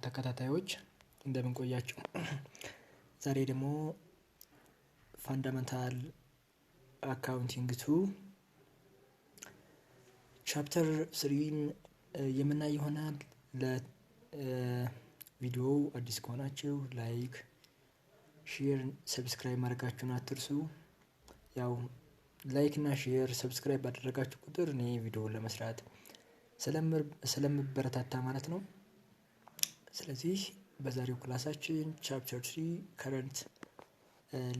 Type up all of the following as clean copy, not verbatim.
ተከታታዮች እንደምን ቆያችሁ? ዛሬ ደግሞ ፋንዳመንታል አካውንቲንግ 2 ቻፕተር 3ን የምናይ ይሆናል። ለቪዲዮው አዲስ ከሆናችሁ ላይክ፣ ሼር፣ ሰብስክራይብ ማድረጋችሁን አትርሱ። ያው ላይክ እና ሼር ሰብስክራይብ ባደረጋችሁ ቁጥር እኔ ቪዲዮውን ለመስራት ስለምበረታታ ማለት ነው። ስለዚህ በዛሬው ክላሳችን ቻፕተር 3 ከረንት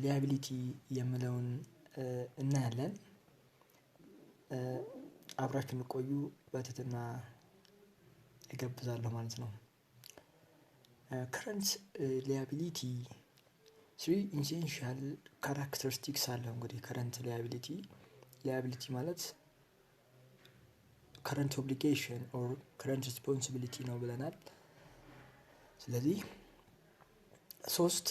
ሊያቢሊቲ የሚለውን እናያለን። አብራችሁን ቆዩ በትህትና እጋብዛለሁ ማለት ነው። ከረንት ሊያቢሊቲ 3 ኢሴንሻል ካራክተሪስቲክስ አለው። እንግዲህ ከረንት ሊያቢሊቲ ማለት ከረንት ኦብሊጌሽን ኦር ከረንት ሪስፖንሲቢሊቲ ነው ብለናል። ስለዚህ ሶስት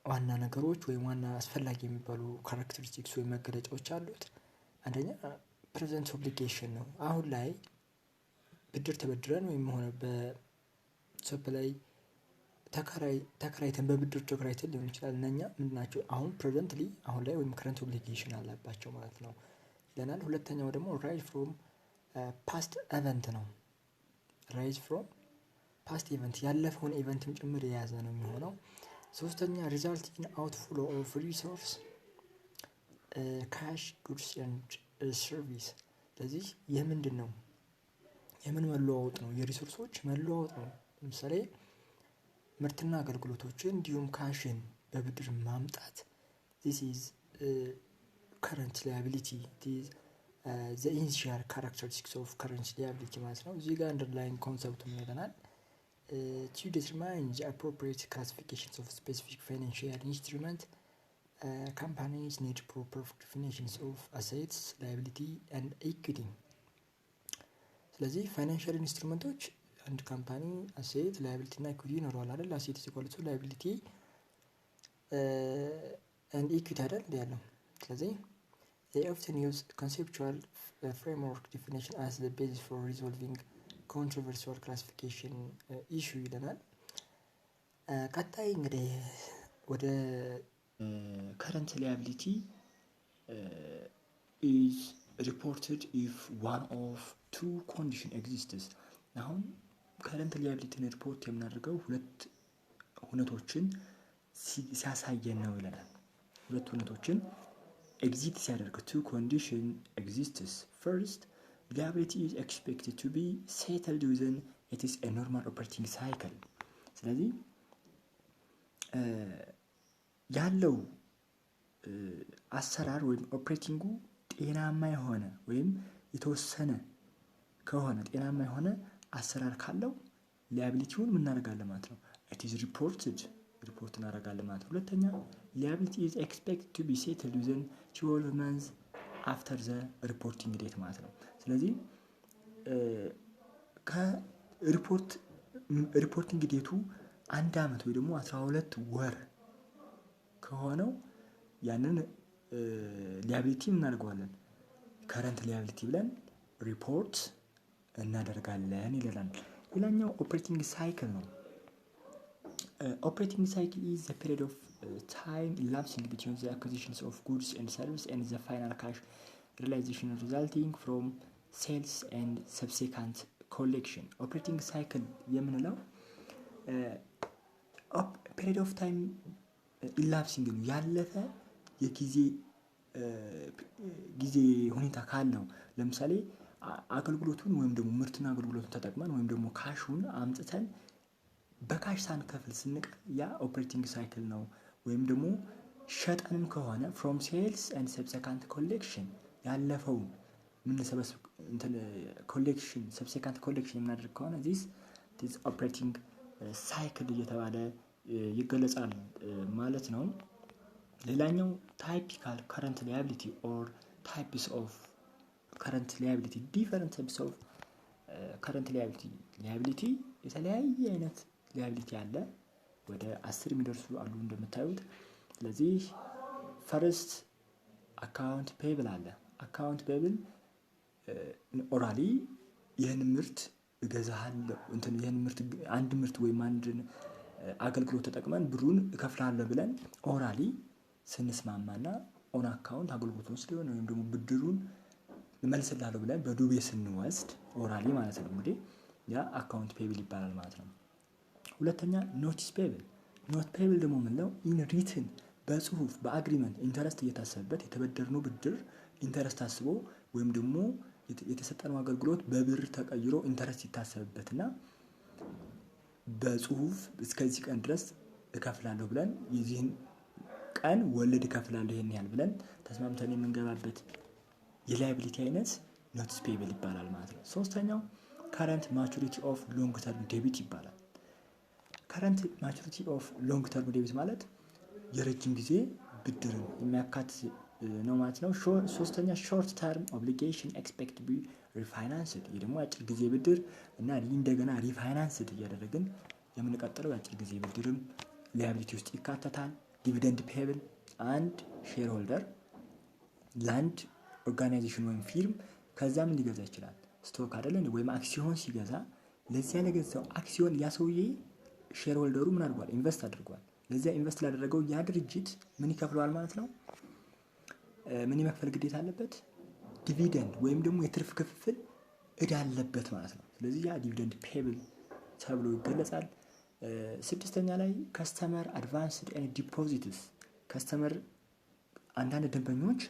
ዋና ነገሮች ወይም ዋና አስፈላጊ የሚባሉ ካራክተሪስቲክስ ወይም መገለጫዎች አሉት። አንደኛ ፕሬዘንት ኦብሊጌሽን ነው። አሁን ላይ ብድር ተበድረን ወይም ሆነ በሰፕላይ ተከራይተን በብድር ተከራይተን ሊሆን ይችላል። እነኛ ምንድን ናቸው? አሁን ፕሬዘንትሊ አሁን ላይ ወይም ከረንት ኦብሊጌሽን አለባቸው ማለት ነው ይለናል። ሁለተኛው ደግሞ ራይዝ ፍሮም ፓስት ኢቨንት ነው። ራይዝ ፍሮም ፓስት ኢቨንት ያለፈውን ኢቨንትም ጭምር የያዘ ነው የሚሆነው። ሶስተኛ ሪዛልት ኢን አውትፍሎ ኦፍ ሪሶርስ ካሽ ጉድስ ኤንድ ሰርቪስ። ስለዚህ ይህ ምንድን ነው? የምን መለዋወጥ ነው? የሪሶርሶች መለዋወጥ ነው። ለምሳሌ ምርትና አገልግሎቶችን እንዲሁም ካሽን በብድር ማምጣት this is current liability. the initial characteristics of current liability ማለት ነው። እዚህ ጋር አንደርላይን ኮንሰፕቱን ይለናል። to determine the appropriate classifications of specific financial instrument, companies need proper definitions of assets, liability and equity. ስለዚህ ፋይናንሻል ኢንስትሩመንቶች አንድ ካምፓኒ አሴት፣ ላያቢሊቲ እና ኢኩዊቲ ይኖረዋል አይደል? አሴት ኢኳል ቱ ላያቢሊቲ and equity አይደል ያለው። ስለዚህ they often use conceptual framework definition as the basis for resolving controversial classification issue ይለናል። ቀጣይ እንግዲህ ወደ current liability is reported if one of two condition exists. አሁን current liability ሪፖርት የምናደርገው ሁለት ሁነቶችን ሲያሳየን ነው ይለናል። ሁለት ሁነቶችን exist ሲያደርግ two condition exists. First, liability is expected to be settled within it is a normal operating cycle. ስለዚህ ያለው አሰራር ወይም ኦፕሬቲንጉ ጤናማ የሆነ ወይም የተወሰነ ከሆነ ጤናማ የሆነ አሰራር ካለው ሊያቢሊቲውን ምን እናደርጋለን ማለት ነው? it is ሪፖርት እናደርጋለን ማለት ነው። ሁለተኛ liability is expected to be settled within 12 months after the reporting date ማለት ነው። ስለዚህ ከሪፖርቲንግ ዴቱ 1 አመት ወይ ደግሞ 12 ወር ከሆነው ያንን ሊያቢሊቲ እናደርገዋለን ከረንት ሊያቢሊቲ ብለን ሪፖርት እናደርጋለን ይላል። ሌላኛው ኦፕሬቲንግ ሳይክል ነው። Operating cycle is the period of time elapsing between the acquisitions of goods and services and the final cash realization resulting from sales and subsequent collection. Operating cycle የምንለው period of time elapsing ነው። ያለፈ ጊዜ ሁኔታ ካለው ለምሳሌ አገልግሎቱን ወይም ደግሞ ምርትና አገልግሎቱን ተጠቅመን ወይም ደግሞ ካሹን አምጥተን በካሽ ሳንከፍል ስንቀር ያ ኦፕሬቲንግ ሳይክል ነው። ወይም ደግሞ ሸጠንም ከሆነ from sales and subsequent collection ያለፈው ምን ሰበስብ collection subsequent collection የምናደርግ ከሆነ this operating cycle እየተባለ ይገለጻል ማለት ነው። ሌላኛው typical current liability or types of current liability, different types of current liability የተለያየ አይነት ሊያቢሊቲ አለ። ወደ 10 የሚደርሱ አሉ እንደምታዩት። ስለዚህ ፈርስት አካውንት ፔብል አለ። አካውንት ፔብል ኦራሊ ይህን ምርት እገዛሃለሁ ይህን ምርት አንድ ምርት ወይም አንድን አገልግሎት ተጠቅመን ብሩን እከፍልሃለሁ ብለን ኦራሊ ስንስማማና ኦን አካውንት አገልግሎቱን ወስደን ወይም ደግሞ ብድሩን እመልስልሃለሁ ብለን በዱቤ ስንወስድ ኦራሊ ማለት ነው እንግዲህ ያ አካውንት ፔብል ይባላል ማለት ነው። ሁለተኛ ኖቲስ ፔብል። ኖት ፔብል ደግሞ ምንለው ኢን ሪትን በጽሁፍ በአግሪመንት ኢንተረስት እየታሰበበት የተበደርነው ብድር ኢንተረስት ታስቦ ወይም ደግሞ የተሰጠነው አገልግሎት በብር ተቀይሮ ኢንተረስት ይታሰብበትና በጽሁፍ እስከዚህ ቀን ድረስ እከፍላለሁ ብለን የዚህን ቀን ወለድ እከፍላለሁ ይሄን ያህል ብለን ተስማምተን የምንገባበት የላያቢሊቲ አይነት ኖቲስ ፔብል ይባላል ማለት ነው። ሶስተኛው ከረንት ማቹሪቲ ኦፍ ሎንግ ተርም ዴቢት ይባላል። ከረንት ማቹሪቲ ኦፍ ሎንግ ተርም ዴቢት ማለት የረጅም ጊዜ ብድርን የሚያካትት ነው ማለት ነው። ሶስተኛ ሾርት ተርም ኦብሊጌሽን ኤክስፔክት ቢ ሪፋይናንስድ። ይህ ደግሞ የአጭር ጊዜ ብድር እና እንደገና ሪፋይናንስድ እያደረግን የምንቀጥለው የአጭር ጊዜ ብድርም ላያቢሊቲ ውስጥ ይካተታል። ዲቪደንድ ፔብል አንድ ሼር ሆልደር ለአንድ ኦርጋናይዜሽን ወይም ፊርም ከዛ ምን ሊገዛ ይችላል? ስቶክ አይደለን ወይም አክሲዮን ሲገዛ ለዚያ ለገዛው አክሲዮን ያ ሰውዬ ሼር ሆልደሩ ምን አድርጓል? ኢንቨስት አድርጓል። ለዚያ ኢንቨስት ላደረገው ያ ድርጅት ምን ይከፍለዋል ማለት ነው? ምን የመክፈል ግዴታ አለበት? ዲቪደንድ ወይም ደግሞ የትርፍ ክፍፍል እዳ አለበት ማለት ነው። ስለዚህ ያ ዲቪደንድ ፔብል ተብሎ ይገለጻል። ስድስተኛ ላይ ከስተመር አድቫንስድ ኤንድ ዲፖዚትስ። ከስተመር አንዳንድ ደንበኞች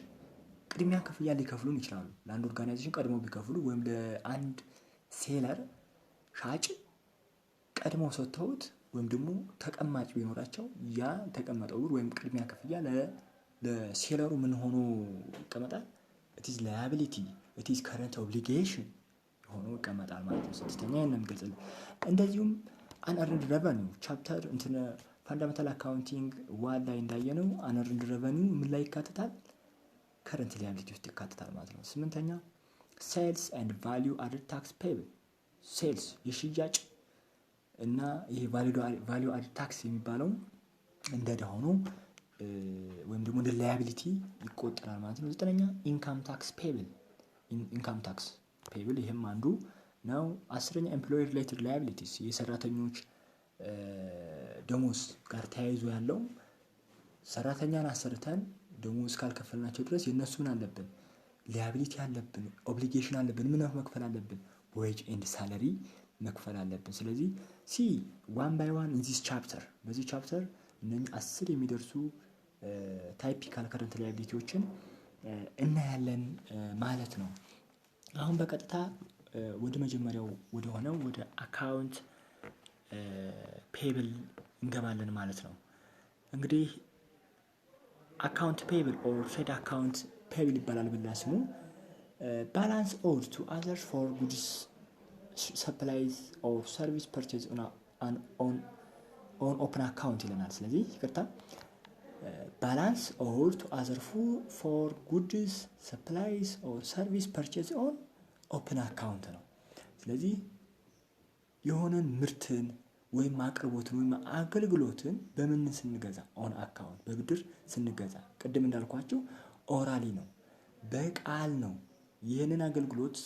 ቅድሚያ ክፍያ ሊከፍሉን ይችላሉ። ለአንድ ኦርጋናይዜሽን ቀድሞ ቢከፍሉ ወይም ለአንድ ሴለር ሻጭ ቀድሞ ሰጥተውት ወይም ደግሞ ተቀማጭ ቢኖራቸው ያ ተቀመጠው ብር ወይም ቅድሚያ ክፍያ ለሴለሩ ምን ሆኖ ይቀመጣል? it is liability it is current obligation ሆኖ ይቀመጣል ማለት ነው። ስድስተኛ ይሄንን ገልጸል። እንደዚሁም unearned revenue ቻፕተር ፋንዳሜንታል አካውንቲንግ ዋን ላይ እንዳየነው unearned revenue ምን ላይ ይካተታል? ከረንት ሊያቢሊቲ ውስጥ ይካተታል ማለት ነው። ስምንተኛ ሴልስ ኤንድ ቫልዩ አድድ ታክስ ፔብል። ሴልስ የሽያጭ እና ይሄ ቫልዩ አድድ ታክስ የሚባለው እንደዳ ሆኖ ወይም ደግሞ እንደ ላያቢሊቲ ይቆጠራል ማለት ነው። ዘጠነኛ ኢንካም ታክስ ፔብል። ኢንካም ታክስ ፔብል ይሄም አንዱ ነው። አስረኛ ኤምፕሎይ ሪሌትድ ላያቢሊቲስ የሰራተኞች ደሞዝ ጋር ተያይዞ ያለው ሰራተኛን አሰርተን ደሞዝ ካልከፈልናቸው ድረስ የነሱ ምን አለብን? ሊያቢሊቲ አለብን፣ ኦብሊጌሽን አለብን። ምን መክፈል አለብን? ዌጅ ኤንድ ሳለሪ መክፈል አለብን። ስለዚህ ዋን ባይ ዋን ኢን ዚስ ቻፕተር በዚህ ቻፕተር እነኚህ 10 የሚደርሱ ታይፒካል ከረንት ላያቢሊቲዎችን እናያለን ማለት ነው። አሁን በቀጥታ ወደ መጀመሪያው ወደ ሆነው ወደ አካውንት ፔብል እንገባለን ማለት ነው። እንግዲህ አካውንት ፔብል ኦር ትሬድ አካውንት ፔብል ይባላል ብላ ስሙ። ባላንስ ኦድ ቱ አዘርስ ፎር ጉድስ ሰፕላይዝ ኦር ሰርቪስ ፐርቼዝ ኦን ኦፕን አካውንት ይለናል። ስለዚህ ይቅርታ ባላንስ ኦድ ቱ አዘር ፎር ጉድስ ሰፕላይዝ ኦር ሰርቪስ ፐርቼዝ ኦን ኦፕን አካውንት ነው። ስለዚህ የሆነን ምርትን ወይም አቅርቦትን ወይም አገልግሎትን በምን ስንገዛ ኦን አካውንት በብድር ስንገዛ ቅድም እንዳልኳችሁ ኦራሊ ነው፣ በቃል ነው። ይህንን አገልግሎት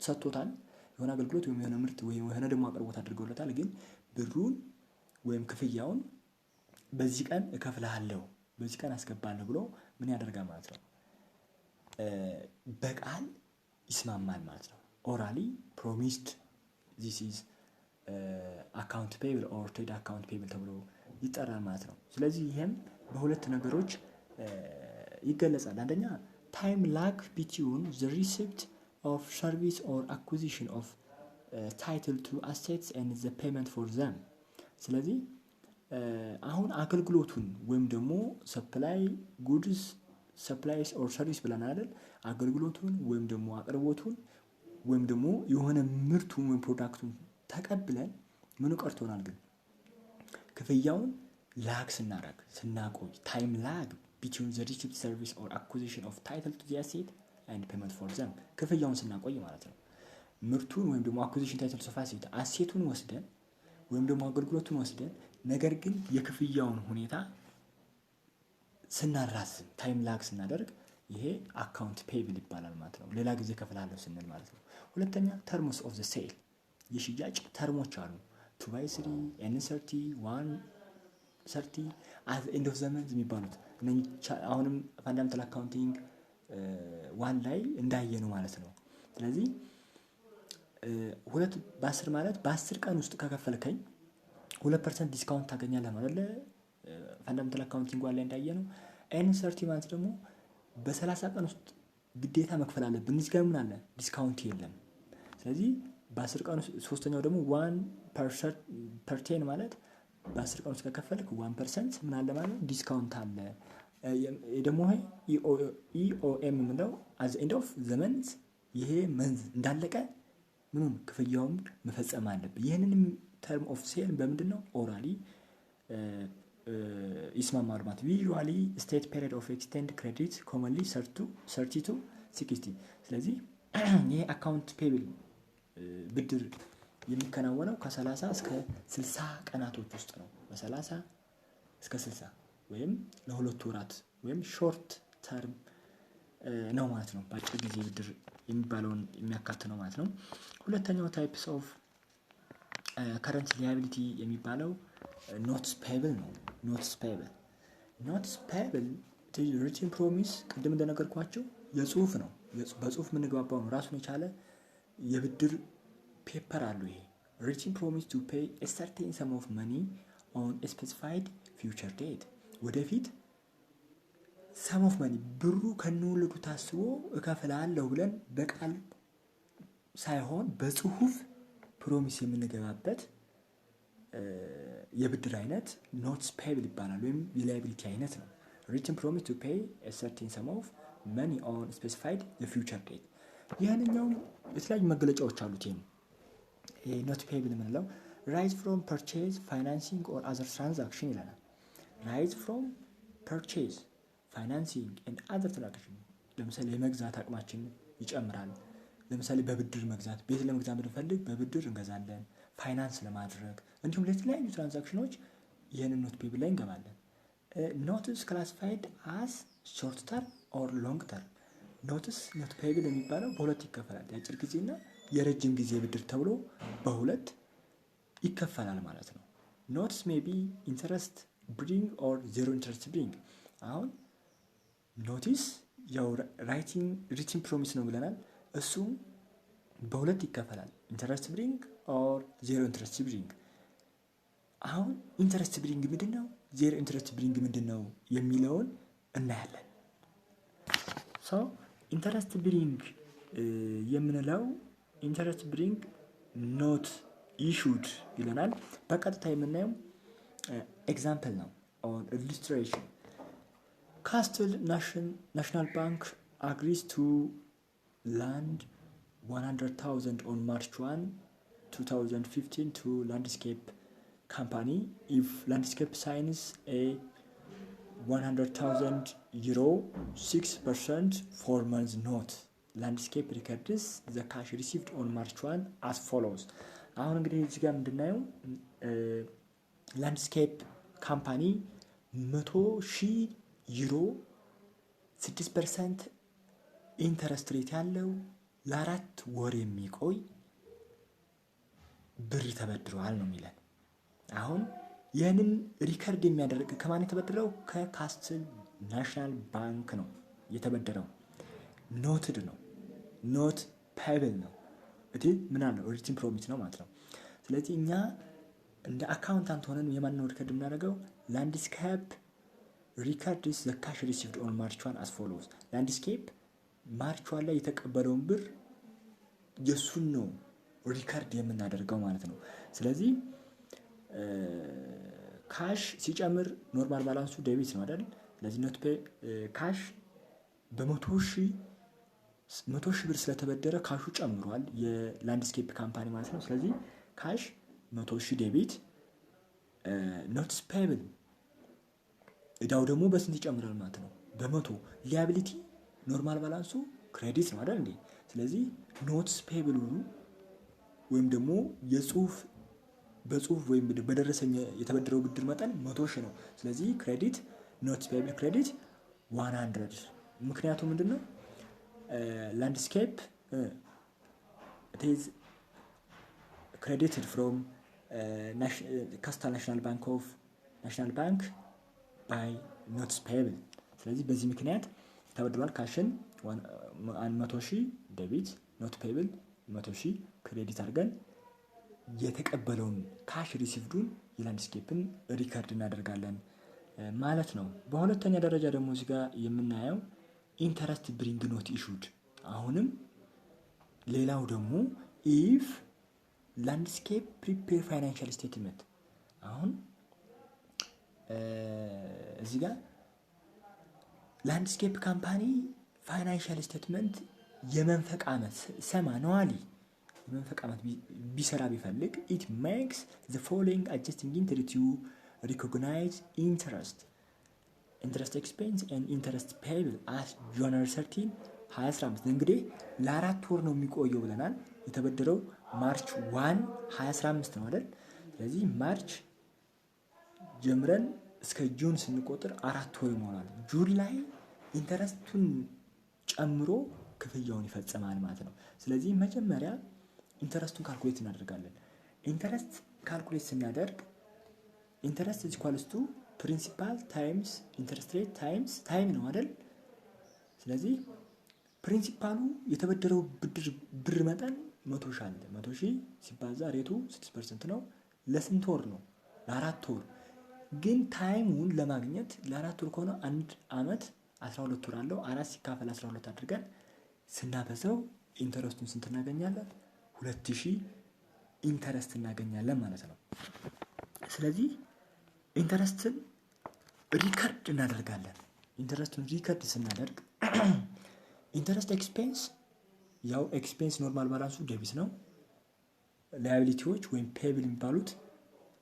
ሰጥቶታል። የሆነ አገልግሎት ወይም የሆነ ምርት ወይም የሆነ ደግሞ አቅርቦት አድርገውለታል። ግን ብሩን ወይም ክፍያውን በዚህ ቀን እከፍልሃለሁ፣ በዚህ ቀን አስገባለሁ ብሎ ምን ያደርጋል ማለት ነው? በቃል ይስማማል ማለት ነው። ኦራሊ ፕሮሚስድ ዚስ ኢዝ አካውንት ፔብል ኦር ትሬድ አካውንት ፔብል ተብሎ ይጠራል ማለት ነው። ስለዚህ ይሄም በሁለት ነገሮች ይገለጻል። አንደኛ ታይም ላግ ቢትዊን ዘ ሪሲፕት ኦፍ ሰርቪስ ኦር አኩዚሽን ኦፍ ታይትል ቱ አሴትስ ኤንድ ዘ ፔመንት ፎር ዘም። ስለዚህ አሁን አገልግሎቱን ወይም ደግሞ ሰፕላይ ጉድስ ሰፕላይስ ኦር ሰርቪስ ብለናል አይደል? አገልግሎቱን ወይም ደግሞ አቅርቦቱን ወይም ደግሞ የሆነ ምርቱን ወይም ፕሮዳክቱን ተቀብለን ምን ቀርቶናል? ግን ክፍያውን ላግ ስናቆይ ታይም ላግ ቢትዊን ዘ ሪሲፕት ሰርቪስ ኦር አኩዚሽን ኦፍ ታይትል ቱ ዘ አሴት ኤንድ ፔመንት ፎር ዘም ክፍያውን ስናቆይ ማለት ነው። ምርቱን ወይም ደግሞ አኩዚሽን ታይትል ኦፍ አሴቱን ወስደን ወይም ደግሞ አገልግሎቱን ወስደን ነገር ግን የክፍያውን ሁኔታ ስናራዝም ታይም ላግ ስናደርግ ይሄ አካውንት ፔብል ይባላል ማለት ነው። ሌላ ጊዜ ከፍላለሁ ስንል ማለት ነው። ሁለተኛ ተርምስ ኦፍ ዘ ሴል የሽያጭ ተርሞች አሉ 2/3 N30 1/30 አት ኤንድ ኦፍ ዘ መንዝ የሚባሉት አሁንም ፋንዳሜንታል አካውንቲንግ 1 ላይ እንዳየ ነው ማለት ነው። ስለዚህ 2/10 ማለት በ10 ቀን ውስጥ ከከፈልከኝ 2% ዲስካውንት ታገኛለህ ማለት ነው። ፋንዳሜንታል አካውንቲንግ 1 ላይ እንዳየ ነው። N30 ማለት ደግሞ በ30 ቀን ውስጥ ግዴታ መክፈል አለብን። እዚህ ጋር ምን አለ? ዲስካውንት የለም። ስለዚህ በ10 ቀን ውስጥ ሶስተኛው ደግሞ 1% ማለት በ10 ቀን ውስጥ ከከፈልክ 1% ምን አለ ማለት ዲስካውንት አለ። ደግሞ ኢኦኤም የምንለው አት ዘ ኤንድ ኦፍ ዘ መንዝ ይሄ መንዝ እንዳለቀ ምንም ክፍያውን መፈጸም አለብን። ይህንንም ተርም ኦፍ ሴል በምንድን ነው ኦራሊ ይስማማሉ ማለት ነው። ዩዥዋሊ ስቴት ፔሪድ ኦፍ ኤክስቴንድ ክሬዲት ኮመንሊ 30 to 60 ስለዚህ ይሄ አካውንት ፔብል ብድር የሚከናወነው ከ30 እስከ 60 ቀናቶች ውስጥ ነው። በ30 እስከ 60 ወይም ለሁለት ወራት ወይም ሾርት ተርም ነው ማለት ነው። በአጭር ጊዜ ብድር የሚባለውን የሚያካትት ነው ማለት ነው። ሁለተኛው ታይፕስ ኦፍ ከረንት ሊያቢሊቲ የሚባለው ኖትስ ፔብል ነው። ኖትስ ፔብል ሪትን ፕሮሚስ ቅድም እንደነገርኳቸው የጽሁፍ ነው። በጽሁፍ የምንግባባው ነው። ራሱን የቻለ የብድር ፔፐር አሉ። ይሄ ሪትን ፕሮሚስ ቱ ፔይ ኤ ሰርቴን ሰም ኦፍ መኒ ኦን ስፔሲፋይድ ፊውቸር ዴት ወደፊት ሰም ኦፍ መኒ ብሩ ከነወለዱ ታስቦ እከፍላለሁ ብለን በቃል ሳይሆን በጽሁፍ ፕሮሚስ የምንገባበት የብድር አይነት ኖትስ ፔብል ይባላል ወይም የላያቢሊቲ አይነት ነው። ሪትን ፕሮሚስ ቱ ፔይ ኤ ሰርቴን ሰም ኦፍ መኒ ኦን ስፔሲፋይድ ፊውቸር ዴት። ይህንኛው የተለያዩ መገለጫዎች አሉት። ይሄ ኖት ፔብል የምንለው ራይዝ ፍሮም ፐርቼዝ ፋይናንሲንግ ኦር አዘር ትራንዛክሽን ይለናል። ራይዝ ፍሮም ፐርቼዝ ፋይናንሲንግ ኤንድ አዘር ትራንዛክሽን ለምሳሌ የመግዛት አቅማችን ይጨምራል። ለምሳሌ በብድር መግዛት ቤት ለመግዛት ብንፈልግ በብድር እንገዛለን ፋይናንስ ለማድረግ እንዲሁም ለተለያዩ ትራንዛክሽኖች ይህንን ኖት ፔብል ላይ እንገባለን። ኖትስ ክላሲፋይድ አስ ሾርት ተርም ኦር ሎንግ ተርም። ኖትስ ኖት ፔብል የሚባለው በሁለት ይከፈላል። የአጭር ጊዜና የረጅም ጊዜ ብድር ተብሎ በሁለት ይከፈላል ማለት ነው። ኖትስ ሜይ ቢ ኢንተረስት ብሪንግ ኦር ዜሮ ኢንተረስት ብሪንግ። አሁን ኖቲስ ያው ሪቲን ፕሮሚስ ነው ብለናል። እሱም በሁለት ይከፈላል። ኢንተረስት ብሪንግ ኦር ዜሮ ኢንተረስት ብሪንግ። አሁን ኢንተረስት ብሪንግ ምንድን ነው፣ ዜሮ ኢንተረስት ብሪንግ ምንድን ነው የሚለውን እናያለን። ሶ ኢንተረስት ብሪንግ የምንለው ኢንተረስት ብሪንግ ኖት ኢሹድ ይለናል። በቀጥታ የምናየው ኤግዛምፕል ነው ኦን ኢሉስትሬሽን። ካስትል ናሽናል ባንክ አግሪስ ቱ ላንድ 100,000 on March 1, 2015 to Landscape Company if Landscape signs a 100,000 euro 6% 4 months note. Landscape records the cash received on March 1 as follows. አሁን እንግዲህ እዚህ ጋር እንድናየው ላንድስኬፕ ካምፓኒ 100,000 ዩሮ 6% ኢንተረስት ሬት ያለው ለ4 ወር የሚቆይ ብር ተበድረዋል ነው የሚለን። አሁን ይህንን ሪከርድ የሚያደርግ ከማን የተበደረው? ከካስትል ናሽናል ባንክ ነው የተበደረው። ኖትድ ነው፣ ኖት ፔብል ነው። እንግዲህ ምን አለው? ሪቲን ፕሮሚስ ነው ማለት ነው። ስለዚህ እኛ እንደ አካውንታንት ሆነን የማንነው ሪከርድ የምናደርገው? ላንድስኬፕ ሪከርድስ ዘ ካሽ ሪሲቭድ ኦን ማርች 1 አስ ፎሎውስ። ላንድስኬፕ ማርች 1 ላይ የተቀበለውን ብር የሱን ነው ሪከርድ የምናደርገው ማለት ነው። ስለዚህ ካሽ ሲጨምር ኖርማል ባላንሱ ዴቢት ነው አይደል? ስለዚህ ኖት ካሽ በ100,000 ብር ስለተበደረ ካሹ ጨምሯል፣ የላንድስኬፕ ካምፓኒ ማለት ነው። ስለዚህ ካሽ 100,000 ዴቢት፣ ኖትስ ፔብል እዳው ደግሞ በስንት ይጨምራል ማለት ነው? በ100። ሊያቢሊቲ ኖርማል ባላንሱ ክሬዲት ነው አይደል እንዴ? ስለዚህ ኖትስ ፔብል ወይም ደግሞ በጽሁፍ ወይም በደረሰኝ የተበደረው ብድር መጠን 100,000 ነው። ስለዚህ ክሬዲት ኖትስ ፔብል ክሬዲት 100። ምክንያቱም ምንድነው? ላንድስኬፕ it is credited from Coastal National Bank by notes payable። ስለዚህ በዚህ ምክንያት ተበድሯል። ካሽን 100,000 ዴቢት ኖት ፔብል 100,000 ክሬዲት አድርገን የተቀበለውን ካሽ ሪሲቭዱን የላንድስኬፕን ሪከርድ እናደርጋለን ማለት ነው። በሁለተኛ ደረጃ ደግሞ እዚህ ጋር የምናየው ኢንተረስት ብሪንግ ኖት ኢሹድ። አሁንም ሌላው ደግሞ ኢፍ ላንድስኬፕ ፕሪፔር ፋይናንሻል ስቴትመንት። አሁን እዚህ ጋር ላንድስኬፕ ካምፓኒ ፋይናንሻል ስቴትመንት የመንፈቅ ዓመት ሰማኑዋሊ የመንፈቅ ዓመት ቢሰራ ቢፈልግ it makes the following adjusting entry to recognize interest expense and interest payable as January 13 2015። እንግዲህ ለ4 ወር ነው የሚቆየው ብለናል። የተበደረው ማርች 1 2015 ነው አይደል? ስለዚህ ማርች ጀምረን እስከ ጁን ስንቆጥር 4 ወር ይሞላል። ጁን ላይ ኢንተረስቱን ጨምሮ ክፍያውን ይፈጽማል ማለት ነው። ስለዚህ መጀመሪያ ኢንተረስቱን ካልኩሌት እናደርጋለን። ኢንተረስት ካልኩሌት ስናደርግ ኢንተረስት is equals to ፕሪንሲፓል ታይምስ ኢንተረስት ሬት ታይምስ ታይም ነው አይደል? ስለዚህ ፕሪንሲፓሉ የተበደረው ብር መጠን 100,000 አለ። 100,000 ሲባዛ ሬቱ 6% ነው። ለስንት ወር ነው? ለ4 ወር። ግን ታይሙን ለማግኘት ለ4 ወር ከሆነ 1 አመት 12 ወር አለው። 4 ሲካፈል 12 አድርገን ስናበዛው ኢንተረስቱን ስንት እናገኛለን? 2,000 ኢንተረስት እናገኛለን ማለት ነው። ስለዚህ ኢንተረስትን ሪከርድ እናደርጋለን። ኢንተረስቱን ሪከርድ ስናደርግ ኢንተረስት ኤክስፔንስ ያው ኤክስፔንስ ኖርማል ባላንሱ ዴቢት ነው። ላያቢሊቲዎች ወይም ፔብል የሚባሉት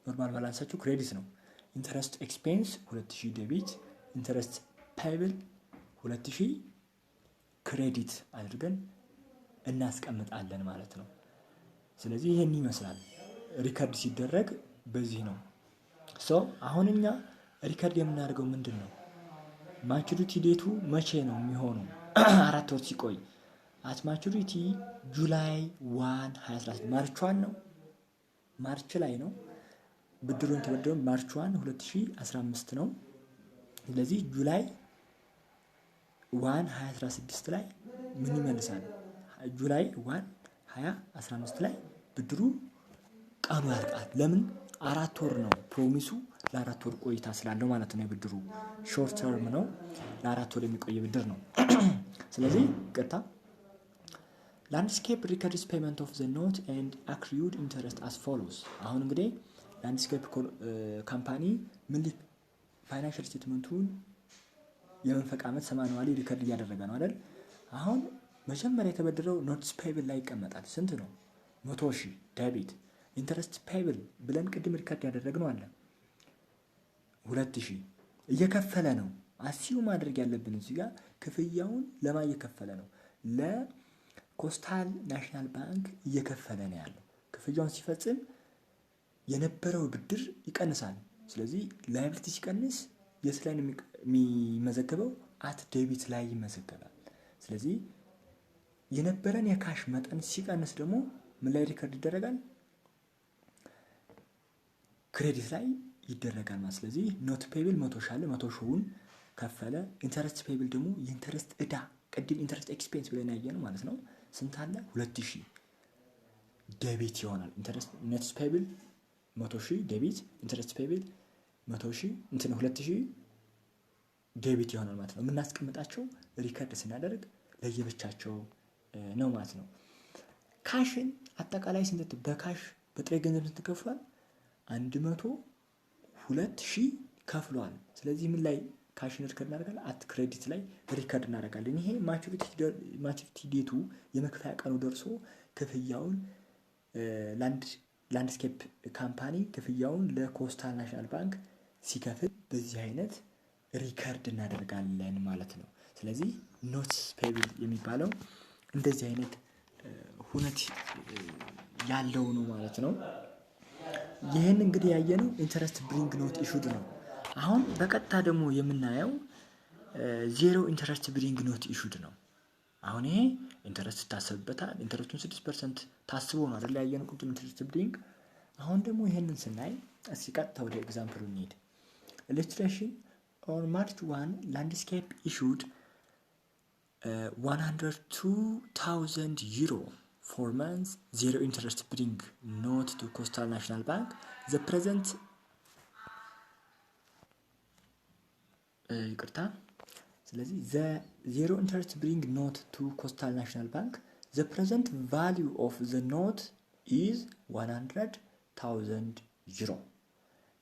ኖርማል ባላንሳቸው ክሬዲት ነው። ኢንተረስት ኤክስፔንስ 2,000 ዴቢት፣ ኢንተረስት ፔብል 2,000 ክሬዲት አድርገን እናስቀምጣለን ማለት ነው። ስለዚህ ይሄን ይመስላል ሪከርድ ሲደረግ በዚህ ነው። አሁን እኛ ሪከርድ የምናደርገው ምንድን ነው? ማቹሪቲ ዴቱ መቼ ነው የሚሆነው? 4 ወር ሲቆይ አት ማቹሪቲ ጁላይ 1 2016 ማርች 1 ነው። ማርች ላይ ነው ብድሩን ተበደረው ማርች 1 2015 ነው። ስለዚህ ጁላይ 1 2016 ላይ ምን ይመልሳል? ጁላይ 1 2015 ላይ ብድሩ ቀኑ ያልቃል። ለምን? 4 ወር ነው ፕሮሚሱ። ለ4 ወር ቆይታ ስላለው ማለት ነው። የብድሩ ሾርት ተርም ነው፣ ለ4 ወር የሚቆይ ብድር ነው። ስለዚህ ቀጥታ ላንድስኬፕ ሪከርድስ ፔመንት ኦፍ ዘ ኖት ኤንድ አክሪዩድ ኢንተረስት አስ ፎሎውስ። አሁን እንግዲህ ላንድስኬፕ ካምፓኒ ምን ፋይናንሻል ስቴትመንቱን የመንፈቅ ዓመት ሰማኑዋሊ ሪከርድ እያደረገ ነው አይደል? አሁን መጀመሪያ የተበደረው ኖትስ ፔብል ላይ ይቀመጣል። ስንት ነው? 100,000 ዴቢት። ኢንተረስት ፔብል ብለን ቅድም ሪከርድ ያደረግነው አለ 2,000 እየከፈለ ነው። አሲው ማድረግ ያለብን እዚህ ጋር ክፍያውን ለማን እየከፈለ ነው? ለኮስታል ናሽናል ባንክ እየከፈለ ነው ያለው። ክፍያውን ሲፈጽም የነበረው ብድር ይቀንሳል። ስለዚህ ላይቢሊቲ ሲቀንስ የት ላይ ነው የሚመዘገበው? አት ዴቢት ላይ ይመዘገባል። ስለዚህ የነበረን የካሽ መጠን ሲቀንስ ደግሞ ምን ላይ ሪከርድ ይደረጋል? ክሬዲት ላይ ይደረጋል ማለት። ስለዚህ ኖት ፔብል 100,000 አለ፣ 100,000ውን ከፈለ። ኢንተረስት ፔብል ደግሞ የኢንተረስት እዳ ቅድም ኢንተረስት ኤክስፔንስ ብለን ያየነው ማለት ነው። ስንት አለ? 2,000 ዴቢት ይሆናል። ኢንተረስት ኔትስ ፔብል 100,000 ዴቢት፣ ኢንተረስት ፔብል 100,000 2,000 ዴቢት ይሆናል ማለት ነው። የምናስቀምጣቸው ሪከርድ ስናደርግ ለየብቻቸው ነው ማለት ነው። ካሽን አጠቃላይ ስንት በካሽ በጥሬ ገንዘብ ስንት ከፍሏል? 102,000 ከፍሏል። ስለዚህ ምን ላይ ካሽን ሪከርድ እናደርጋለን? አት ክሬዲት ላይ ሪከርድ እናደርጋለን። ይሄ ማቹሪቲ ዴቱ የመክፈያ ቀኑ ደርሶ ክፍያውን ላንድስኬፕ ካምፓኒ ክፍያውን ለኮስታል ናሽናል ባንክ ሲከፍል በዚህ አይነት ሪከርድ እናደርጋለን ማለት ነው። ስለዚህ ኖትስ ፔብል የሚባለው እንደዚህ አይነት ሁነት ያለው ነው ማለት ነው። ይህን እንግዲህ ያየነው ኢንተረስት ብሪንግ ኖት ኢሹድ ነው። አሁን በቀጥታ ደግሞ የምናየው ዜሮ ኢንተረስት ብሪንግ ኖት ኢሹድ ነው። አሁን ይሄ ኢንተረስት ይታሰብበታል። ኢንተረስቱን 6% ታስቦ ነው አይደል ያየነው ቅድም ኢንተረስት ብሪንግ። አሁን ደግሞ ይሄንን ስናይ እስኪ ቀጥታ ወደ ኤግዛምፕሉ እንሂድ። ኢሉስትሬሽን ኦን ማርች 1 ላንድስኬፕ ኢሹድ 102,000 euro for months zero interest bring note to Coastal National Bank. The present ይቅርታ ስለዚህ the zero interest bring note to Coastal National Bank. The present value of the note is 100,000 euro.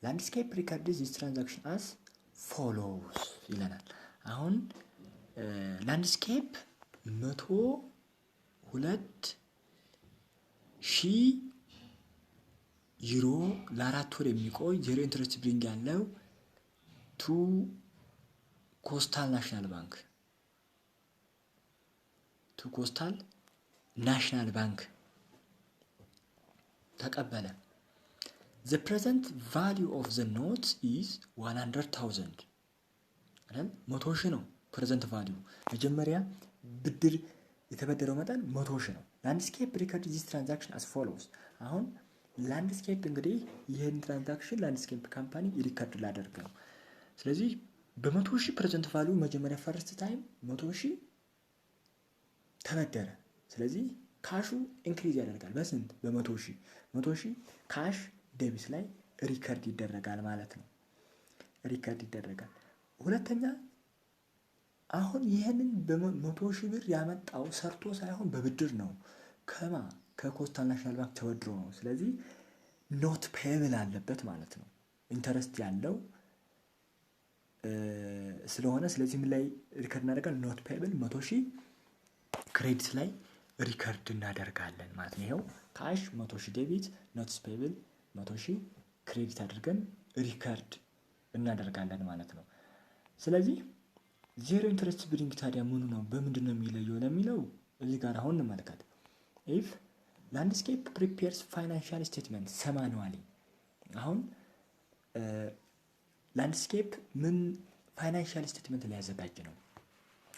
Landscape records this transaction as follows ይለናል። አሁን ላንድስኬፕ 102,000 ዩሮ ለ4 ወር የሚቆይ ዜሮ ኢንትረስት ብሪንግ ያለው ቱ ኮስታል ናሽናል ባንክ ተቀበለ። The present value of the note is 100,000 አይደል 100,000 ነው ፕሬዘንት ቫልዩ። መጀመሪያ ብድር የተበደረው መጠን 100,000 ነው። ላንድስኬፕ ሪከርድ ዚስ ትራንዛክሽን as follows። አሁን ላንድስኬፕ እንግዲህ ይህን ትራንዛክሽን ላንድስኬፕ ካምፓኒ ሪከርድ ላደርግ ነው። ስለዚህ በ100,000 ፕሬዘንት ቫልዩ መጀመሪያ ፈርስት ታይም 100,000 ተበደረ። ስለዚህ ካሹ ኢንክሪዝ ያደርጋል በስንት በ100,000 100,000 ካሽ ዴቢት ላይ ሪከርድ ይደረጋል ማለት ነው። ሪከርድ ይደረጋል። ሁለተኛ አሁን ይህንን በ100,000 ብር ያመጣው ሰርቶ ሳይሆን በብድር ነው። ከኮስታል ናሽናል ባንክ ተበድሮ ነው። ስለዚህ ኖት ፔብል አለበት ማለት ነው። ኢንተረስት ያለው ስለሆነ ስለዚህ ምን ላይ ሪከርድ እናደርጋለን? ኖት ፔብል 100,000 ክሬዲት ላይ ሪከርድ እናደርጋለን ማለት ነው። ይሄው ካሽ 100,000 ዴቢት፣ ኖትስ ፔብል 100,000 ክሬዲት አድርገን ሪከርድ እናደርጋለን ማለት ነው። ስለዚህ ዜሮ ኢንተረስት ብሪንግ ታዲያ ምኑ ነው በምንድን ነው የሚለየው ለሚለው እዚህ ጋር አሁን እንመልከት። ኢፍ ላንድስኬፕ ፕሪፔርስ ፋይናንሻል ስቴትመንት ሰማኑዋሊ። አሁን ላንድስኬፕ ምን ፋይናንሻል ስቴትመንት ሊያዘጋጅ ነው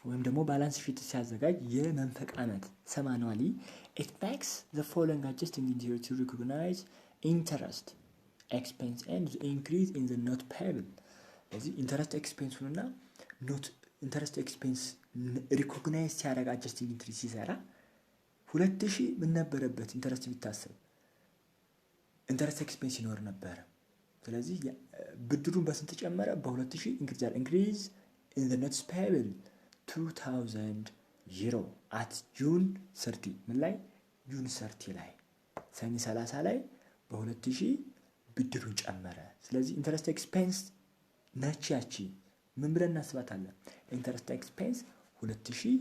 ወይም ደግሞ ባላንስ ሺት ሲያዘጋጅ የመንፈቅ ዓመት ሰማኑዋሊ it makes the following adjusting to recognize interest expense and the increase in the note payable። ስለዚህ ኢንተረስት ኤክስፔንሱንና ኖት ኢንተረስት ኤክስፔንስ ሪኮግናይዝ ሲያደርግ አጀስቲንግ ኢንትሪ ሲሰራ 2,000 ምን ነበረበት ኢንተረስት ቢታሰብ ኢንተረስት ኤክስፔንስ ይኖር ነበረ። ስለዚህ ብድሩን በስንት ጨመረ? በ2,000 ኢንክሪዝ ኢን ዘ ኖትስ ፔብል 2,000 ዩሮ አት ጁን 30 ምን ላይ ጁን 30 ላይ ሰኔ 30 ላይ በ2,000 ብድሩን ጨመረ። ስለዚህ ኢንተረስት ኤክስፔንስ ነች ያቺ ምን ብለን እናስባታለን? ኢንተረስት ኤክስፔንስ 2,000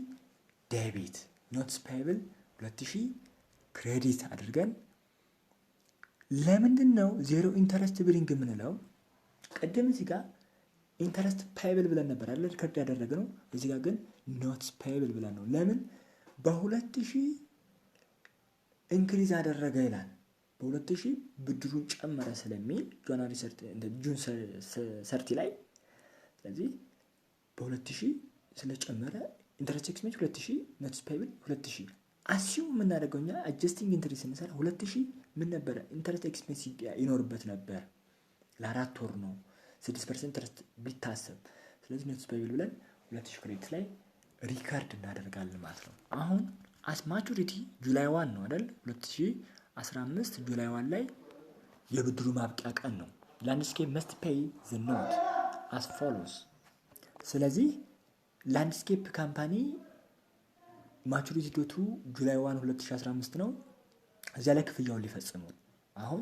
ዴቢት ኖትስ ፔብል 2,000 ክሬዲት አድርገን ለምንድን ነው ዜሮ ኢንተረስት ብሪንግ የምንለው? ቅድም እዚህ ጋር ኢንተረስት ፔብል ብለን ነበር አይደል ሪከርድ ያደረግነው። እዚህ ጋር ግን ኖትስ ፔብል ብለን ነው። ለምን በ2,000 ኢንክሪዝ አደረገ ይላል። በ2,000 ብድሩን ጨመረ ስለሚል ጁን 30 ላይ ስለዚህ በ2,000 ስለጨመረ ኢንተረስት ኤክስፔንስ 2,000 ኖትስ ፔብል 2,000 አሲዩም የምናደርገው እኛ አጀስቲንግ ኢንትሪ ስንሰራ 2,000 ምን ነበረ ኢንተረስት ኤክስፔንስ ይኖርበት ነበር። ለ4 ወር ነው 6% ኢንተረስት ቢታሰብ። ስለዚህ ኖትስ ፔብል ብለን 2,000 ክሬዲት ላይ ሪከርድ እናደርጋለን ማለት ነው። አሁን አስ ማቹሪቲ ጁላይ 1 ነው አይደል 2015 ጁላይ 1 ላይ የብድሩ ማብቂያ ቀን ነው። ላንድስኬፕ መስት ፔይ ዘ ኖት as follows። ስለዚህ ላንድስኬፕ ካምፓኒ ማቹሪቲ ዴቱ ጁላይ 1 2015 ነው። እዚያ ላይ ክፍያውን ሊፈጽሙ አሁን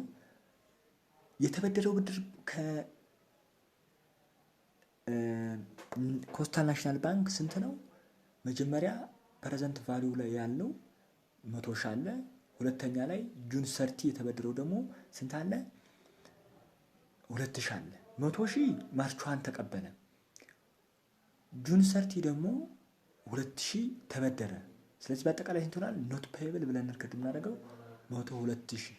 የተበደረው ብድር ከኮስታል ናሽናል ባንክ ስንት ነው? መጀመሪያ ፕሬዘንት ቫልዩ ላይ ያለው 100,000 አለ። ሁለተኛ ላይ ጁን 30 የተበደረው ደግሞ ስንት አለ? 2,000 አለ። 100,000 ማርች 1 ተቀበለ። ጁን 30 ደግሞ 2,000 ተበደረ። ስለዚህ በአጠቃላይ ስንት ሆናል? ኖት ፔብል ብለን ሪከርድ የምናደርገው 102,000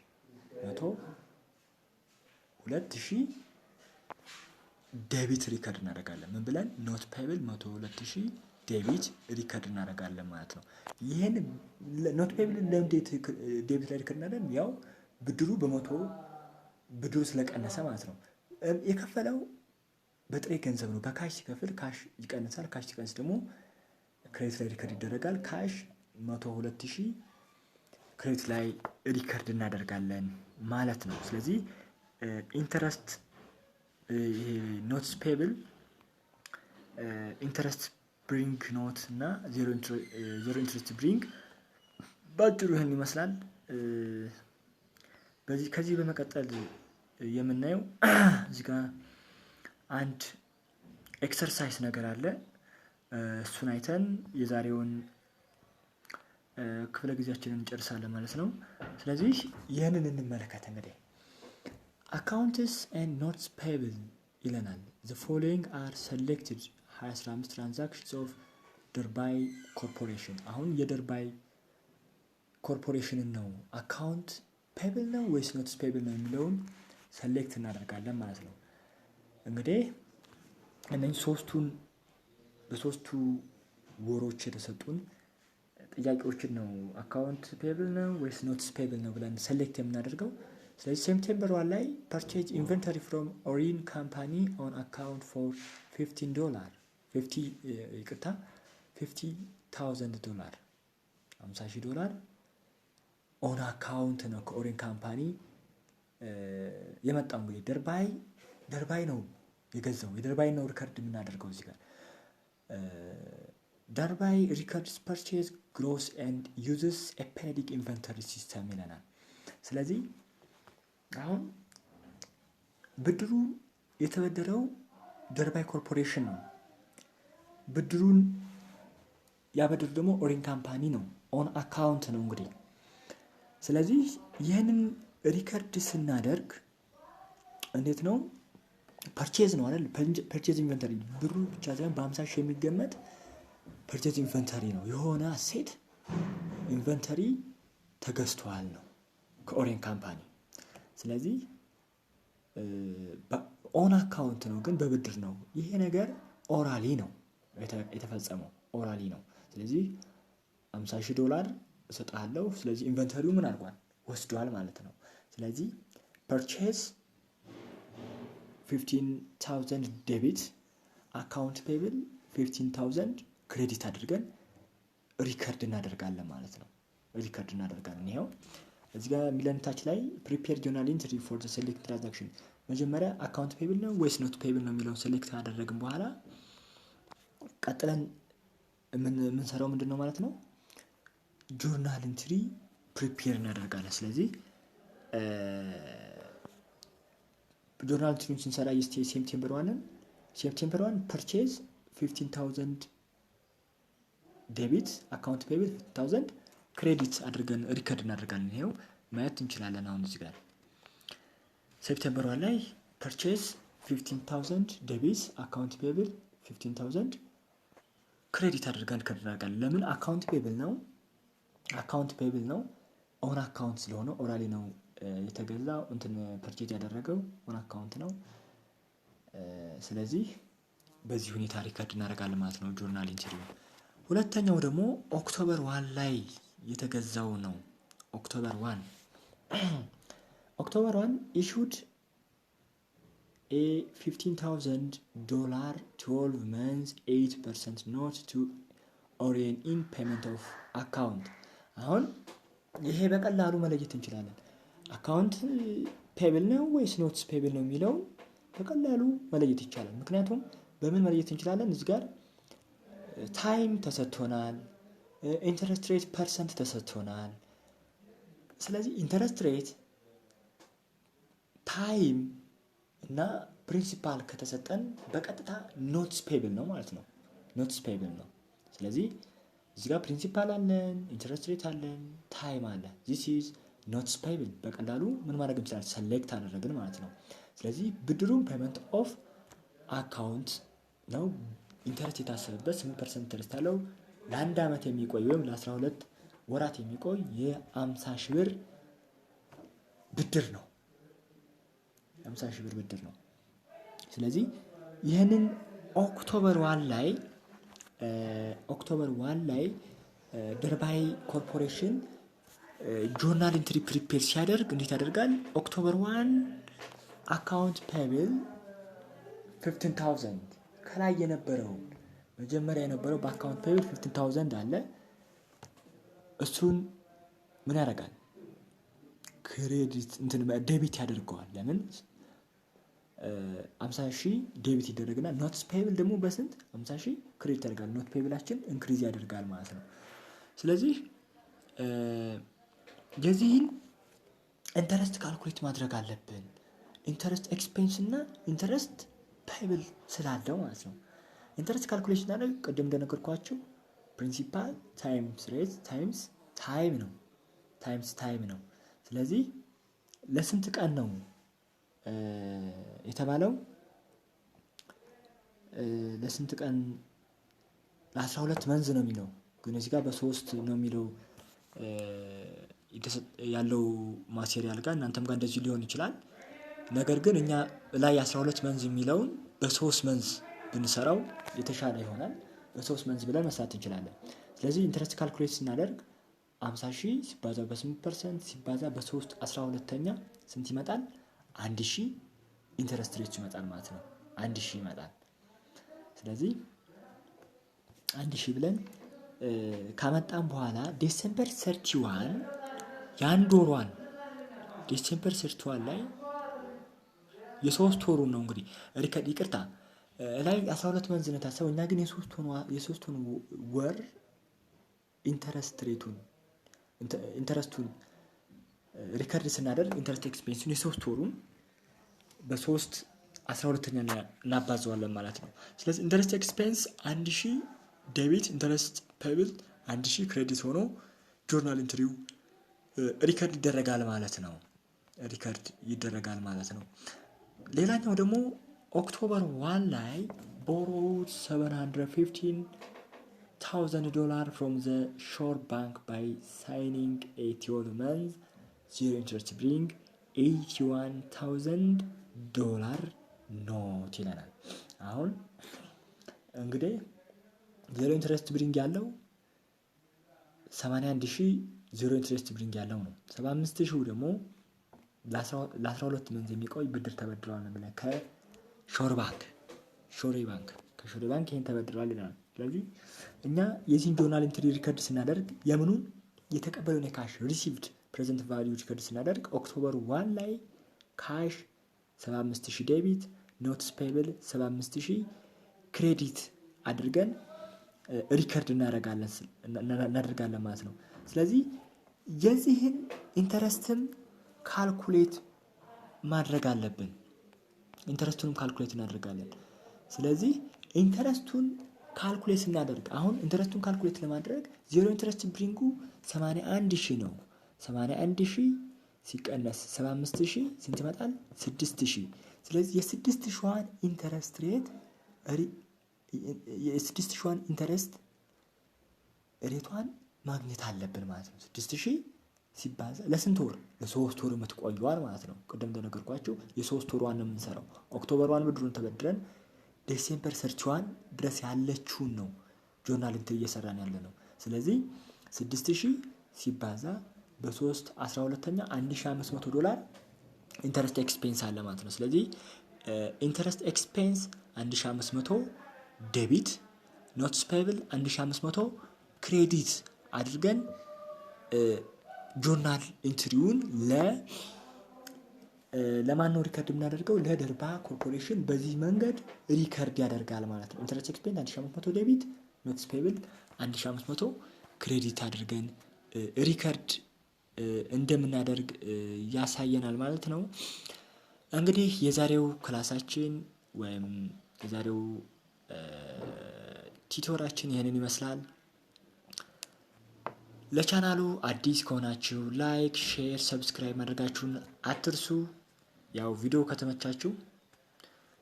ዴቢት ሪከርድ እናደርጋለን። ምን ብለን ኖት ፔብል 102,000 ዴቢት ሪከርድ እናደርጋለን ማለት ነው። ይህን ኖት ፔብል ለእንዴት ዴቢት ላይ ሪከርድ እናደርጋለን? ያው ብድሩ በመቶ ብድሩ ስለቀነሰ ማለት ነው። የከፈለው በጥሬ ገንዘብ ነው። በካሽ ሲከፍል ካሽ ይቀንሳል። ካሽ ሲቀንስ ደግሞ ክሬዲት ላይ ሪከርድ ይደረጋል። ካሽ 102,000 ክሬዲት ላይ ሪከርድ እናደርጋለን ማለት ነው። ስለዚህ ኢንተረስት ኖትስ ፔብል ኢንተረስት ብሪንግ ኖት እና ዜሮ ኢንትረስት ብሪንግ ባጭሩ ይህን ይመስላል። ከዚህ በመቀጠል የምናየው እዚህ ጋር አንድ ኤክሰርሳይዝ ነገር አለ። እሱን አይተን የዛሬውን ክፍለ ጊዜያችንን እንጨርሳለን ማለት ነው። ስለዚህ ይህንን እንመለከት። እንግዲህ አካውንትስ ኤንድ ኖትስ ፔብል ይለናል። the following are selected 15 ትራንዛክሽንስ ኦፍ ደርባይ ኮርፖሬሽን። አሁን የደርባይ ኮርፖሬሽንን ነው አካውንት ፔብል ነው ወይስ ኖትስ ፔብል ነው የሚለውን ሰሌክት እናደርጋለን ማለት ነው። እንግዲህ እነዚህ በሶስቱ ወሮች የተሰጡን ጥያቄዎችን ነው አካውንት ፔብል ነው ወይስ ኖትስ ፔብል ነው ብለን ሰሌክት የምናደርገው። ስለዚህ ሴፕቴምበር 1 ላይ ፐርቼዝ ኢንቨንተሪ ፍሮም ኦሪን ካምፓኒ ኦን አካውንት ፎር $50,000 $50,000 ኦን አካውንት ነው ከኦሪን ካምፓኒ የመጣው። እንግዲህ ደርባይ ነው የገዛው። የደርባይ ነው ሪከርድ የምናደርገው እዚህ ጋር ደርባይ ሪከርድስ ፐርቼዝ ግሮስ ኤንድ ዩዝስ ኤ ፔሪዮዲክ ኢንቨንተሪ ሲስተም ይለናል። ስለዚህ አሁን ብድሩ የተበደረው ደርባይ ኮርፖሬሽን ነው። ብድሩን ያበደሩ ደግሞ ኦሪን ካምፓኒ ነው። ኦን አካውንት ነው እንግዲህ። ስለዚህ ይህንን ሪከርድ ስናደርግ እንዴት ነው? ፐርቼዝ ነው አይደል? ፐርቼዝ ኢንቨንተሪ ብሩ ብቻ ሳይሆን በ50,000 የሚገመት ፐርቼዝ ኢንቨንተሪ ነው። የሆነ አሴት ኢንቨንተሪ ተገዝቷል ነው ከኦሪን ካምፓኒ። ስለዚህ ኦን አካውንት ነው ግን በብድር ነው። ይሄ ነገር ኦራሊ ነው የተፈጸመው፣ ኦራሊ ነው። ስለዚህ $50,000 እሰጥሃለሁ። ስለዚህ ኢንቨንተሪው ምን አድርጓል? ወስዷል ማለት ነው። ስለዚህ ፐርቼዝ 15,000 ዴቢት አካውንት ፔብል 15,000 ክሬዲት አድርገን ሪከርድ እናደርጋለን ማለት ነው። ሪከርድ እናደርጋለን። ይሄው እዚህ ጋር የሚለን ታች ላይ ፕሪፔር ጆርናል ኢንትሪ ፎር ዘ ሴሌክት ትራንዛክሽን። መጀመሪያ አካውንት ፔብል ነው ወይስ ኖት ፔብል ነው የሚለውን ሴሌክት ካደረግን በኋላ ቀጥለን የምንሰራው ምንድን ነው ማለት ነው? ጆርናል ኢንትሪ ፕሪፔር እናደርጋለን። ስለዚህ ጆርናል ኢንትሪውን ስንሰራ ሴፕቴምበር 1 ፐርቼዝ 15,000 ዴቢት አካውንት ፔብል 15,000 ክሬዲት አድርገን ሪከርድ እናደርጋለን። ይሄው ማየት እንችላለን። አሁን እዚህ ጋር ሴፕቴምበር 1 ላይ ፐርቼዝ 15,000 ዴቢት አካውንት ፔብል 15,000 ክሬዲት አድርገን ሪከርድ እናደርጋለን። ለምን? አካውንት ፔብል ነው። ኦን አካውንት ስለሆነ ኦራሊ ነው የተገዛው እንትን ፐርቼዝ ያደረገው ኦን አካውንት ነው። ስለዚህ በዚህ ሁኔታ ሪከርድ እናደርጋለን ማለት ነው ጆርናል ኢንትሪ። ሁለተኛው ደግሞ ኦክቶበር 1 ላይ የተገዛው ነው። ኦክቶበር 1 issued a $15,000 12 months 8% note to Orion in payment of account። አሁን ይሄ በቀላሉ መለየት እንችላለን። አካውንት ፔብል ነው ወይስ ኖትስ ፔብል ነው የሚለውን በቀላሉ መለየት ይቻላል። ምክንያቱም በምን መለየት እንችላለን? እዚህ ጋር ታይም ተሰጥቶናል፣ ኢንተረስት ሬት ፐርሰንት ተሰጥቶናል። ስለዚህ ኢንተረስት ሬት፣ ታይም እና ፕሪንሲፓል ከተሰጠን በቀጥታ ኖትስ ፔብል ነው ማለት ነው። ኖትስ ፔብል ነው። ስለዚህ እዚህ ጋር ፕሪንሲፓል አለን፣ ኢንተረስት ሬት አለን፣ ታይም አለ። ዚስ ኢዝ ኖትስ ፔብል። በቀላሉ ምን ማድረግ እንችላለን? ሰሌክት አደረግን ማለት ነው። ስለዚህ ብድሩን ፔመንት ኦፍ አካውንት ነው። ኢንተረስት የታሰበበት 8% ኢንተረስት አለው። ለአንድ ዓመት የሚቆይ ወይም ለ12 ወራት የሚቆይ የ50,000 ብድር ነው። 50,000 ብድር ነው። ስለዚህ ይህንን ኦክቶበር 1 ላይ ኦክቶበር 1 ላይ ደርባይ ኮርፖሬሽን ጆርናል ኢንትሪ ፕሪፔር ሲያደርግ እንዴት ያደርጋል? ኦክቶበር 1 አካውንት ፔብል 15,000 ከላይ የነበረው መጀመሪያ የነበረው በአካውንት ፔብል 15,000 አለ። እሱን ምን ያደርጋል? ክሬዲት ዴቢት ያደርገዋል። ለምን 50,000 ዴቢት ይደረግና ኖትስ ፔብል ደግሞ በስንት 50,000 ክሬዲት ያደርጋል። ኖት ፔብላችን ኢንክሪዝ ያደርጋል ማለት ነው። ስለዚህ የዚህን ኢንተረስት ካልኩሌት ማድረግ አለብን። ኢንተረስት ኤክስፔንስ እና ኢንተረስት ፔብል ስላለው ማለት ነው። ኢንተረስት ካልኩሌሽን እናደርግ ቅድም እንደነገርኳችሁ ፕሪንሲፓል ታይምስ ሬት ታይምስ ታይም ነው። ስለዚህ ለስንት ቀን ነው የተባለው? ለስንት ቀን? ለ12 መንዝ ነው የሚለው፣ ግን እዚህ ጋር በ3 ነው የሚለው ያለው ማቴሪያል ጋር። እናንተም ጋር እንደዚህ ሊሆን ይችላል። ነገር ግን እኛ ላይ 12 መንዝ የሚለውን በ3 መንዝ ብንሰራው የተሻለ ይሆናል። በ3 መንዝ ብለን መስራት እንችላለን። ስለዚህ ኢንተረስት ካልኩሌት ስናደርግ 50,000 ሲባዛ በ8% ሲባዛ በ3 12ኛ ስንት ይመጣል? 1,000 ኢንተረስት ሬት ይመጣል ማለት ነው። 1,000 ይመጣል። ስለዚህ 1,000 ብለን ካመጣን በኋላ ዲሴምበር 31 የአንድ ወሯን ዲሴምበር 31 ላይ የ3 ወሩን ነው እንግዲህ ይቅርታ ላይ 12 መንዝ ነው ታሰበው። እኛ ግን የ3 ወር ኢንተረስቱን ሪከርድ ስናደርግ ኢንተረስት ኤክስፔንሱን የ3 ወሩን በ3 12ኛ እናባዘዋለን ማለት ነው። ስለዚህ ኢንተረስት ኤክስፔንስ 1,000 ዴቢት፣ ኢንተረስት ፔብል 1,000 ክሬዲት ሆኖ ጆርናል ኢንትሪው ሪከርድ ይደረጋል ማለት ነው። ሌላኛው ደግሞ ኦክቶበር 1 ላይ borrowed $715,000 from the Shore Bank by signing a 12-month zero interest bring $81,000 ኖት ይለናል። አሁን እንግዲህ ዜሮ ኢንትረስት ብሪንግ ያለው 81,000 ዜሮ ኢንትረስት ብሪንግ ያለው ነው። 75,000 ደግሞ ለ12 መንዝ የሚቆይ ብድር ተበድረዋል ነው ብለን ከሾሬ ባንክ ይሄን ተበድረዋል ይላል። ስለዚህ እኛ የዚህን ጆርናል ኢንትሪ ሪከርድ ስናደርግ የምኑን የተቀበለውን የካሽ ሪሲቭድ ፕሬዘንት ቫልዩ ሪከርድ ስናደርግ ኦክቶበር 1 ላይ ካሽ 75,000 ዴቢት፣ ኖትስ ፔብል 75,000 ክሬዲት አድርገን ሪከርድ እናደርጋለን ማለት ነው። ስለዚህ የዚህን ኢንተረስትም ካልኩሌት ማድረግ አለብን። ኢንተረስቱንም ካልኩሌት እናደርጋለን። ስለዚህ ኢንተረስቱን ካልኩሌት ስናደርግ አሁን ኢንተረስቱን ካልኩሌት ለማድረግ ዜሮ ኢንተረስት ብሪንጉ 81,000 ነው። 81,000 ሲቀነስ 75,000 ስንት ይመጣል? 6,000። ስለዚህ የ6,000 ኢንተረስት ሬት የ6,000 ኢንተረስት ሬቷን ማግኘት አለብን ማለት ነው። 6,000 ሲባዛ ለስንት ወር? ለ3 ወር የምትቆየዋል ማለት ነው። ቅድም እንደነገርኳችሁ የ3 ወሯን ነው የምንሰራው። ኦክቶበር 1 ብድሩን ተበድረን ዲሴምበር 31 ድረስ ያለችውን ነው ጆርናል ኢንትሪ እየሰራን ያለ ነው። ስለዚህ 6,000 ሲባዛ በ3 12ኛ $1,500 ኢንተረስት ኤክስፔንስ አለ ማለት ነው። ስለዚህ ኢንተረስት ኤክስፔንስ 1,500 ዴቢት፣ ኖትስ ፔብል 1,500 ክሬዲት አድርገን ጆርናል ኢንትሪውን ለማን ነው ሪከርድ የምናደርገው? ለደርባ ኮርፖሬሽን በዚህ መንገድ ሪከርድ ያደርጋል ማለት ነው። ኢንተረስት ኤክስፔንስ 1,500 ዴቢት፣ ኖትስ ፔብል 1,500 ክሬዲት አድርገን ሪከርድ እንደምናደርግ ያሳየናል ማለት ነው። እንግዲህ የዛሬው ክላሳችን ወይም የዛሬው ቲቶራችን ይህንን ይመስላል። ለቻናሉ አዲስ ከሆናችሁ ላይክ፣ ሼር፣ ሰብስክራይብ ማድረጋችሁን አትርሱ። ያው ቪዲዮ ከተመቻችሁ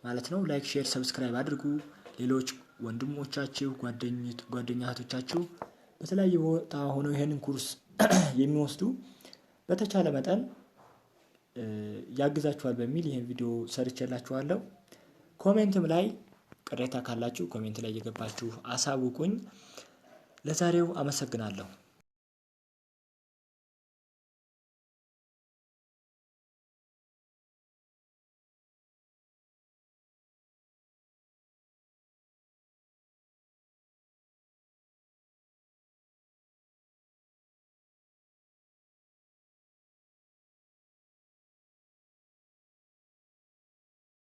ማለት ነው ላይክ፣ ሼር፣ ሰብስክራይብ አድርጉ። ሌሎች ወንድሞቻችሁ፣ ጓደኛ እህቶቻችሁ በተለያየ ቦታ ሆነው ይሄንን ኮርስ የሚወስዱ በተቻለ መጠን ያግዛችኋል በሚል ይሄን ቪዲዮ ሰርቼላችኋለሁ። ኮሜንትም ላይ ቅሬታ ካላችሁ ኮሜንት ላይ እየገባችሁ አሳውቁኝ። ለዛሬው አመሰግናለሁ።